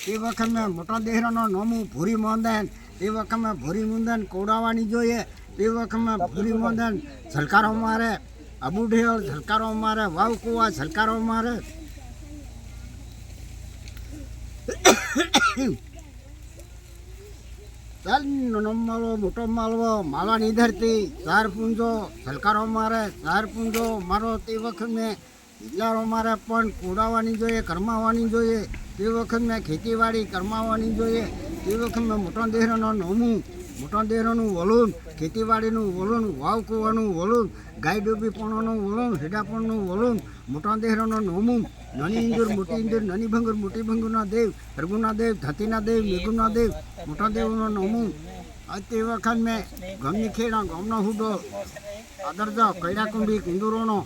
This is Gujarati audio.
તે વખત મેં મોટા દેહરાનો નોમું ભૂરી મોંદન તે વખત મેં ભૂરી મુંદન કોડાવાની જોઈએ તે વખત મેં ભૂરી મોંદન ઝલકારો મારે અબુઢેલ ઝલકારો મારે વાવ કુવા ઝલકારો મારે ચાલ માળવો મોટો માળવો માળવાની ધરતી ઝાર પૂંજો ઝલકારો મારે ઝાર પૂંજો મારો તે વખત મેં હિજલારો મારે પણ કોડાવાની જોઈએ કરમાવાની જોઈએ તે વખત મેં ખેતીવાડી કરમાવાની જોઈએ તે વખત મેં મોટા દેહરાનો નોમું મોટા દેહરાનું વલૂન ખેતીવાડીનું વલૂન વાવ કૂવાનું વલૂન ગાય ડૂબીપણોનું વલૂન હેડાપણનું વલૂન મોટા દેહરાનો નોમું નાની ઇંદુર મોટી ઇંદુર નાની ભંગુર મોટી ભંગુરના દેવ હરગુના દેવ ધાતીના દેવ મેઘુના દેવ મોટા દેવનો નોમું તે વખત મેં ગમની ખેડા ગામનો હુડો આદરજા કૈડાકુંડી કિંદુરોનો